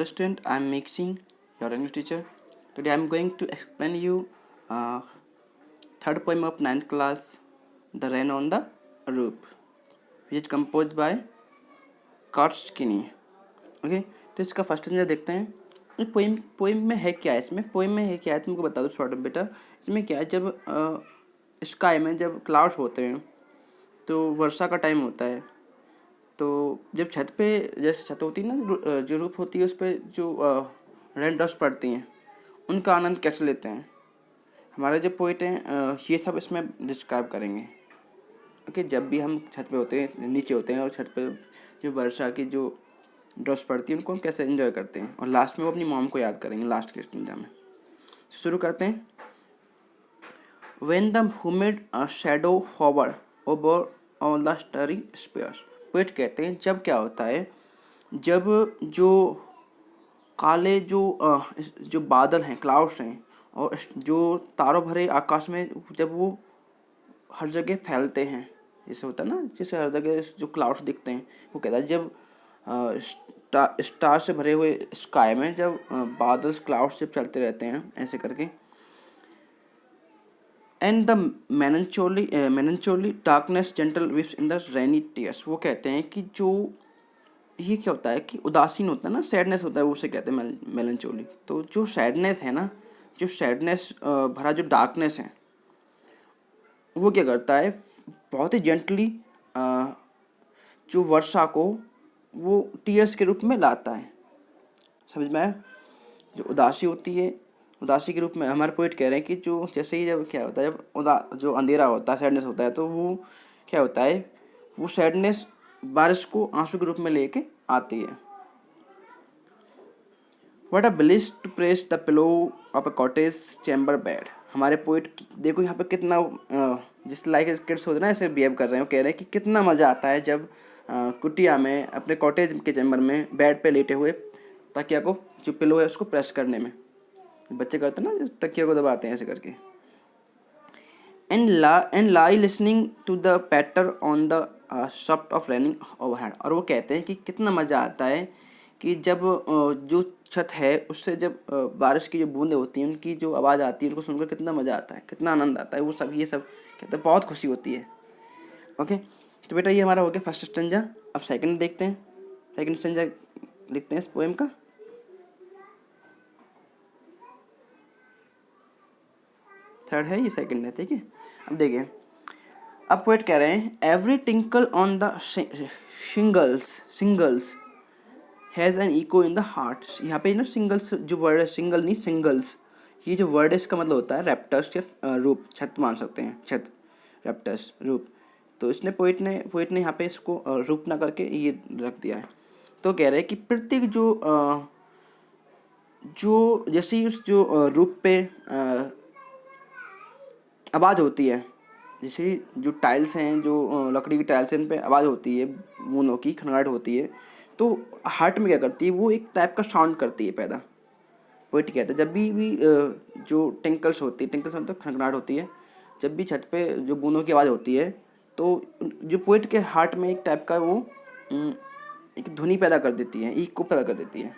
Hello student, I am Mixing, your English teacher. Today I am going to explain you third poem of ninth class, The Rain on the Roof, which is composed by Kurt Skinny. Okay, तो इसका first stanza देखते हैं. ये poem में है क्या है. इसमें पोइम में है क्या है तुमको बता दो शॉर्ट में बेटा. इसमें क्या है, जब स्काई में जब क्लाउड्स होते हैं तो वर्षा का टाइम होता है. तो जब छत पे जैसे छत होती है ना, जो रूफ होती है उस पर जो रेन ड्रॉप्स पड़ती हैं उनका आनंद कैसे लेते हैं. हमारे जो पोइट हैं ये सब इसमें डिस्क्राइब करेंगे. ओके, जब भी हम छत पे होते हैं, नीचे होते हैं और छत पे जो वर्षा की जो ड्रॉप्स पड़ती है उनको हम कैसे एंजॉय करते हैं, और लास्ट में वो अपनी मॉम को याद करेंगे लास्ट के स्टेंजा में. शुरू करते हैं. When the humid shadow hover over all the starry spheres. Poet कहते हैं जब क्या होता है, जब जो काले जो बादल हैं, क्लाउड्स हैं, और जो तारों भरे आकाश में जब वो हर जगह फैलते हैं, जैसे होता है ना, जैसे हर जगह जो क्लाउड्स दिखते हैं, वो कहता है जब स्टार से भरे हुए स्काई में जब बादल क्लाउड्स जब चलते रहते हैं ऐसे करके. And the melancholy darkness gentle weeps in the rainy tears. वो कहते हैं कि जो ये क्या होता है कि उदासीन होता है ना, सैडनेस होता है, वो उसे कहते हैं melancholy. तो जो सैडनेस है ना, जो सैडनेस भरा जो डार्कनेस है, वो क्या करता है, बहुत ही जेंटली जो वर्षा को वो टीयर्स के रूप में लाता है. समझ में आया. जो उदासी होती है, उदासी के रूप में हमारे पोइट कह रहे हैं कि जो जैसे ही जब क्या होता है, जब जो अंधेरा होता है, सैडनेस होता है, तो वो क्या होता है, वो सैडनेस बारिश को आंसू के रूप में लेके आती है. What a bliss to press the pillow of a cottage chamber bed. हमारे पोइट देखो यहाँ पे कितना जिस लाइक किड्स होते हैं ना, ऐसे बिहेव कर रहे हैं. वो कह रहे हैं कि कितना मज़ा आता है जब कुटिया में अपने कॉटेज के चैम्बर में बेड पे लेटे हुए तकिया को, जो पिलो है उसको प्रेस करने में. बच्चे करते हैं ना, तकिया को दबाते हैं ऐसे करके. And lie listening to the patter on the soft of raining overhead. और वो कहते हैं कि कितना मज़ा आता है कि जब जो छत है उससे जब बारिश की जो बूंदें होती हैं उनकी जो आवाज़ आती है, उनको सुनकर कितना मज़ा आता है, कितना आनंद आता है. वो सब ये सब कहते हैं, बहुत खुशी होती है. ओके, तो बेटा ये हमारा हो गया फर्स्ट स्टेंजा. अब सेकंड देखते हैं. सेकंड स्टेंजा लिखते हैं इस पोएम का. थर्ड है, ये सेकंड है, ठीक है. अब देखिए, अब पोएट कह रहे हैं every tinkle on the shingles has an echo in the heart. यहाँ पे ना सिंगल्स जो वर्ड है, सिंगल नहीं सिंगल्स, ये जो वर्ड है इसका मतलब होता है रेप्टर्स या रूप, छत मान सकते हैं, छत, रेप्टर्स, रूप. तो इसने पोइट ने यहाँ पे इसको रूप ना करके ये रख दिया है. तो कह रहे हैं कि प्रत्येक जो जैसे ही उस जो रूप पे आवाज़ होती है, जैसे जो टाइल्स हैं, जो लकड़ी की टाइल्स हैं, इन पे आवाज़ होती है, बूंदों की खनगाहट होती है, तो हार्ट में क्या करती है, वो एक टाइप का साउंड करती है पैदा. पोइट कहता है जब भी जो टिंकल्स होती है, टिंकल्स मतलब खनखनाहट होती है, जब भी छत पे जो बूंदों की आवाज़ होती है, तो जो पोइट के हार्ट में एक टाइप का वो एक ध्वनि पैदा कर देती है, इको पैदा कर देती है.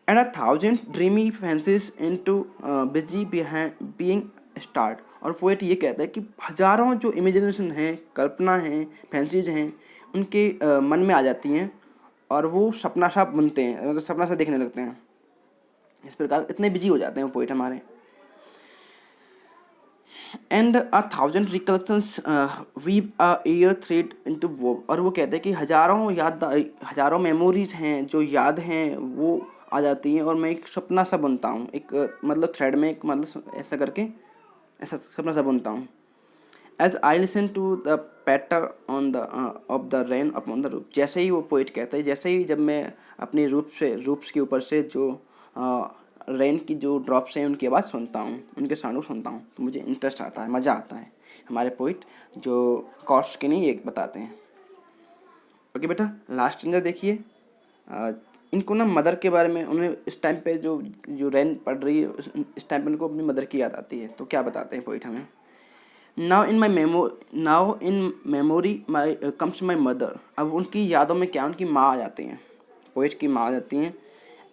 And 1000 dreamy fancies into busy being start. और पोएट ये कहता है कि हजारों जो इमेजिनेशन हैं, कल्पना हैं, फैंसीज हैं, उनके मन में आ जाती हैं और वो सपना सा बुनते हैं, मतलब सपना सा देखने लगते हैं. इस प्रकार इतने बिजी हो जाते हैं वो पोएट हमारे. And 1000 recollections weave a air thread into वो. और वो कहते हैं कि हजारों मेमोरीज हैं, जो याद हैं, वो आ जाती हैं और मैं एक सपना सा बुनता हूँ, एक मतलब थ्रेड में, एक मतलब ऐसा करके ऐसा सपना सा बुनता हूँ. As I listen to the patter on the of the rain upon the roof. जैसे ही वो पोइट कहता है, जैसे ही जब मैं अपनी रूफ्स के ऊपर से जो रेन की जो ड्रॉप्स हैं उनकी आवाज़ सुनता हूँ, उनके साउंड को सुनता हूँ, तो मुझे इंटरेस्ट आता है, मज़ा आता है. हमारे पोइट जो कॉस्ट के नहीं एक बताते हैं. ओके बेटा, लास्ट स्टेंजा देखिए. इनको ना मदर के बारे में, उन्हें इस टाइम पे जो रेन पड़ रही है इस टाइम पे उनको अपनी मदर की याद आती है. तो क्या बताते हैं पोइट हमें. Now in memory my comes my mother. अब उनकी यादों में क्या, उनकी माँ आ जाती हैं, पोइट की माँ आ जाती हैं.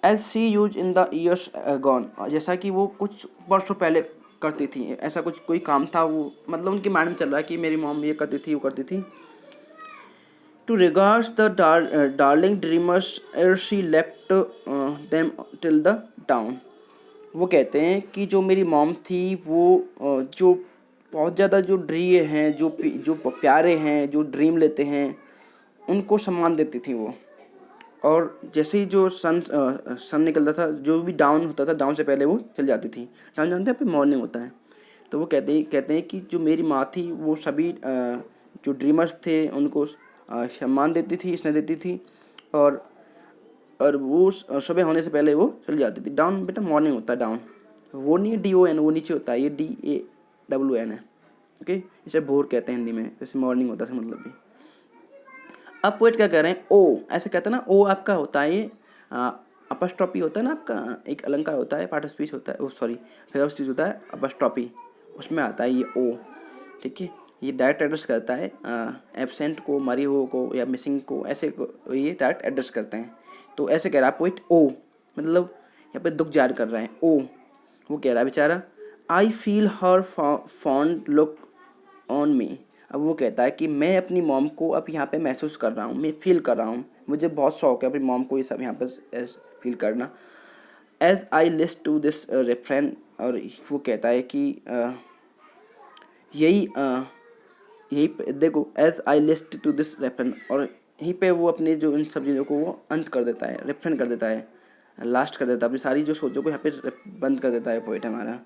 As she used in the years gone, जैसा कि वो कुछ वर्षों पहले करती थी, ऐसा कुछ कोई काम था वो, मतलब उनके माइंड में चल रहा है कि मेरी मॉम ये करती थी वो करती थी। To regards the darling dreamers uh she left them till the town. वो कहते हैं कि जो मेरी मॉम थी वो जो बहुत ज़्यादा जो ड्रीम हैं, जो प्यारे हैं, जो ड्रीम लेते हैं, उनको सम्मान देती थी वो। और जैसे ही जो सन निकलता था, जो भी डाउन होता था, डाउन से पहले वो चल जाती थी। डाउन जानते हैं, फिर मॉर्निंग होता है। तो वो कहते हैं कि जो मेरी माँ थी वो सभी जो ड्रीमर्स थे उनको सम्मान देती थी, स्नेह देती थी। और वो सुबह होने से पहले वो चल जाती थी। डाउन बेटा मॉर्निंग होता है, डाउन वो नहीं है DON, वो नीचे होता है, ये DAWN है। ओके, इसे भोर कहते हैं हिंदी में, जैसे मॉर्निंग होता है मतलब भी। अब पोएट क्या कह रहे हैं, ओ ऐसे कहते हैं ना, ओ आपका होता है ये अपस्ट्रॉपी होता है ना, आपका एक अलंकार होता है, पार्ट ऑफ स्पीच होता है, ओ सॉरी फिगर ऑफ स्पीच होता है अपस्ट्रॉपी, उसमें आता है ये ओ। ठीक है, ये डायरेक्ट एड्रेस करता है एब्सेंट को, मरी हुए को या मिसिंग को, ऐसे को ये डायरेक्ट एड्रेस करते हैं। तो ऐसे कह रहा है पोइट, ओ मतलब यहाँ पे दुख जाहिर कर रहा है, ओ। वो कह रहा है बेचारा, I feel her fond look on me. अब वो कहता है कि मैं अपनी मॉम को अब यहाँ पे महसूस कर रहा हूँ, मैं फील कर रहा हूँ, मुझे बहुत शौक है अपनी मॉम को ये सब यहाँ पर फील करना। As I listen to this refrain, और वो कहता है कि यही देखो, as I listen to this refrain, और यहीं पे वो अपने जो इन सब चीज़ों को वो अंत कर देता है, रेफरेन कर देता है, लास्ट कर देता है, अपनी सारी जो सोचों को यहाँ पे बंद कर देता है पोइट हमारा।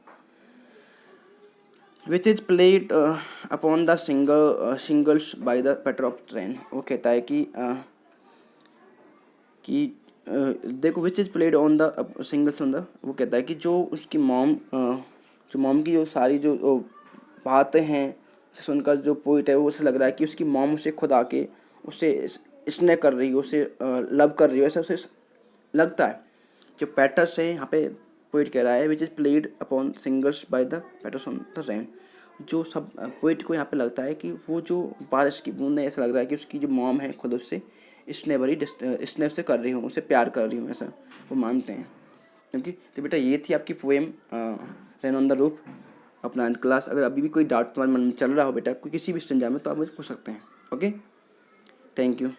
Which is played upon the shingles by the patter of rain. वो कहता है कि देखो, which is played on the shingles on the, वो कहता है कि जो उसकी मॉम की जो सारी जो बातें हैं सुनकर जो पोइट है वो उसे लग रहा है कि उसकी मॉम उसे खुद आके उसे स्नेह कर रही है, उसे लव कर रही है, ऐसा उसे लगता है। जो पैटर्स है यहाँ पे पोइट कह रहा है, which is played upon singers by the patters on the rain. जो सब पोइट को यहाँ पे लगता है कि वो जो बारिश की बूंद है, ऐसा लग रहा है कि उसकी जो मॉम है खुद उससे स्नेह भरी स्नेह से कर रही हूँ, उसे प्यार कर रही हूँ, ऐसा वो मानते हैं। क्योंकि तो बेटा ये थी आपकी poem rain on the roof अपना क्लास। अगर अभी भी कोई डाउट तुम्हारे मन में चल रहा हो बेटा, कोई किसी भी स्टंजा में, तो आप मुझे पूछ सकते हैं। Okay, thank you.